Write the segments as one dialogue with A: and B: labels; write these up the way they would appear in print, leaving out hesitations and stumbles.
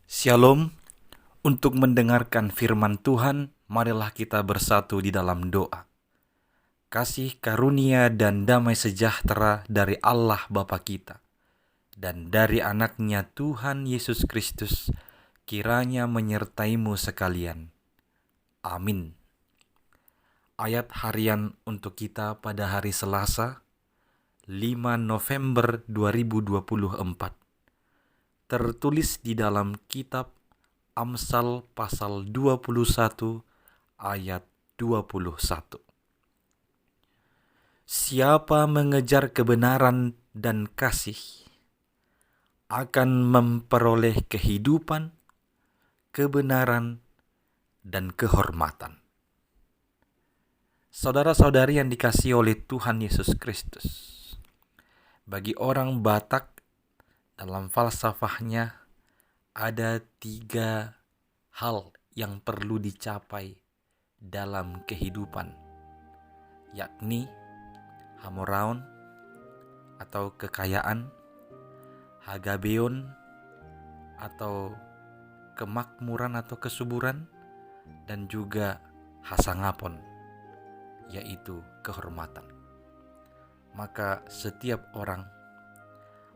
A: Shalom, untuk mendengarkan firman Tuhan, marilah kita bersatu di dalam doa. Kasih karunia dan damai sejahtera dari Allah Bapa kita dan dari anaknya Tuhan Yesus Kristus kiranya menyertaimu sekalian. Amin. Ayat harian untuk kita pada hari Selasa, 5 November 2024. Tertulis di dalam kitab Amsal pasal 21 ayat 21. Siapa mengejar kebenaran dan kasih akan memperoleh kehidupan, kebenaran, dan kehormatan. Saudara-saudari yang dikasihi oleh Tuhan Yesus Kristus, bagi orang Batak dalam falsafahnya ada 3 hal yang perlu dicapai dalam kehidupan, yakni hamoraon atau kekayaan, hagabeon atau kemakmuran atau kesuburan, dan juga hasangapon, yaitu kehormatan. Maka setiap orang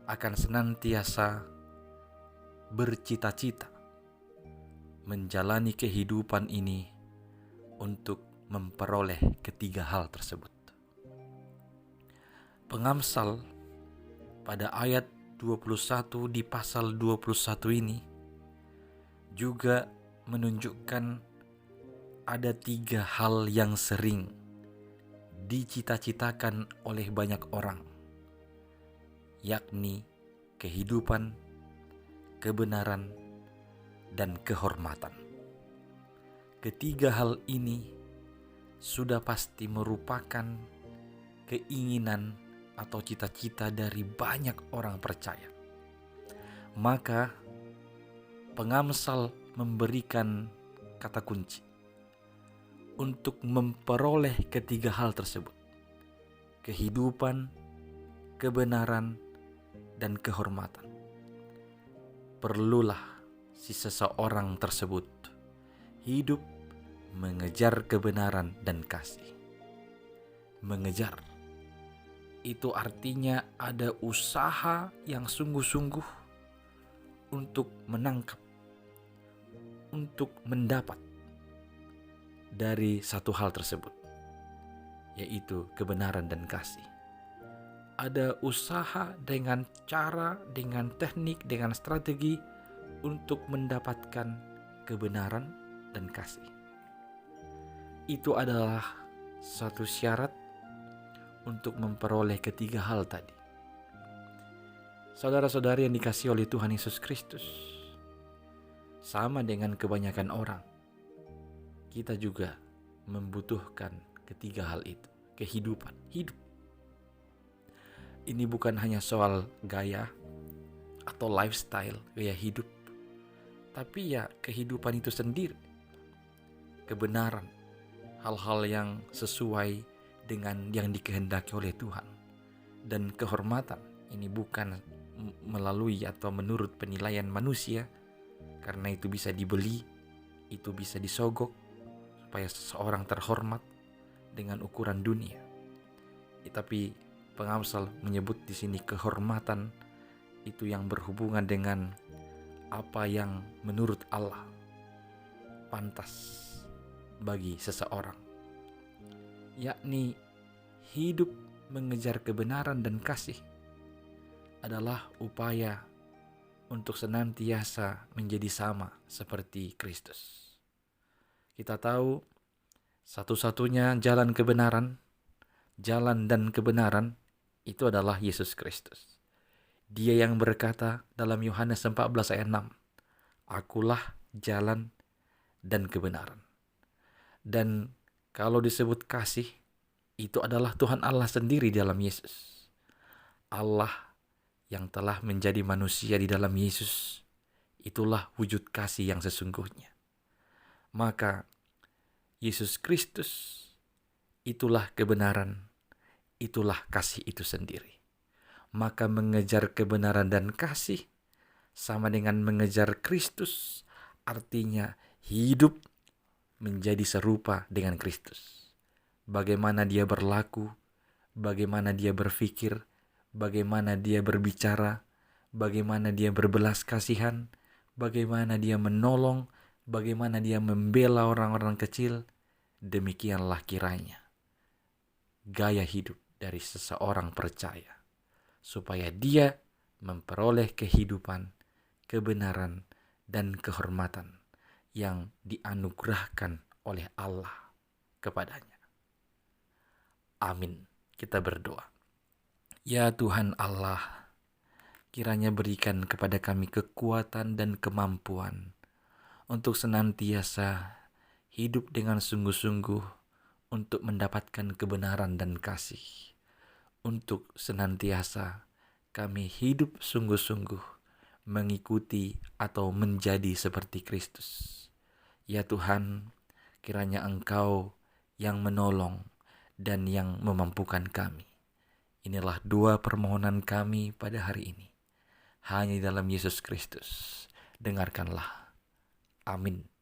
A: akan senantiasa bercita-cita menjalani kehidupan ini untuk memperoleh ketiga hal tersebut. Pengamsal pada ayat 21 di pasal 21 ini juga menunjukkan ada 3 hal yang sering dicita-citakan oleh banyak orang, yakni kehidupan, kebenaran, dan kehormatan. Ketiga hal ini sudah pasti merupakan keinginan atau cita-cita dari banyak orang percaya. Maka pengamsal memberikan kata kunci untuk memperoleh ketiga hal tersebut: kehidupan, kebenaran, dan kehormatan. Perlulah si seseorang tersebut hidup mengejar kebenaran dan kasih. Mengejar itu artinya ada usaha yang sungguh-sungguh untuk menangkap, untuk mendapat dari satu hal tersebut, yaitu kebenaran dan kasih. Ada usaha dengan cara, dengan teknik, dengan strategi untuk mendapatkan kebenaran dan kasih. Itu adalah satu syarat untuk memperoleh ketiga hal tadi. Saudara-saudari yang dikasihi oleh Tuhan Yesus Kristus, sama dengan kebanyakan orang, kita juga membutuhkan ketiga hal itu. Kehidupan, hidup. Ini bukan hanya soal gaya atau lifestyle, gaya hidup, tapi ya kehidupan itu sendiri. Kebenaran, hal-hal yang sesuai dengan yang dikehendaki oleh Tuhan. Dan kehormatan, ini bukan melalui atau menurut penilaian manusia, karena itu bisa dibeli, itu bisa disogok supaya seseorang terhormat dengan ukuran dunia. Tapi pengamsal menyebut di sini kehormatan itu yang berhubungan dengan apa yang menurut Allah pantas bagi seseorang, yakni hidup mengejar kebenaran dan kasih adalah upaya untuk senantiasa menjadi sama seperti Kristus. Kita tahu satu-satunya jalan kebenaran, jalan dan kebenaran itu adalah Yesus Kristus. Dia yang berkata dalam Yohanes 14 ayat 6, "Akulah jalan dan kebenaran." Dan kalau disebut kasih, itu adalah Tuhan Allah sendiri dalam Yesus. Allah yang telah menjadi manusia di dalam Yesus, itulah wujud kasih yang sesungguhnya. Maka Yesus Kristus itulah kebenaran, itulah kasih itu sendiri. Maka mengejar kebenaran dan kasih sama dengan mengejar Kristus, artinya hidup menjadi serupa dengan Kristus. Bagaimana dia berlaku, bagaimana dia berpikir, bagaimana dia berbicara, bagaimana dia berbelas kasihan, bagaimana dia menolong, bagaimana dia membela orang-orang kecil. Demikianlah kiranya gaya hidup dari seseorang percaya, supaya dia memperoleh kehidupan, kebenaran, dan kehormatan yang dianugerahkan oleh Allah kepadanya. Amin. Kita berdoa. Ya Tuhan Allah, kiranya berikan kepada kami kekuatan dan kemampuan untuk senantiasa hidup dengan sungguh-sungguh untuk mendapatkan kebenaran dan kasih. Untuk senantiasa kami hidup sungguh-sungguh mengikuti atau menjadi seperti Kristus. Ya Tuhan, kiranya Engkau yang menolong dan yang memampukan kami. Inilah dua permohonan kami pada hari ini. Hanya dalam Yesus Kristus. Dengarkanlah. Amin.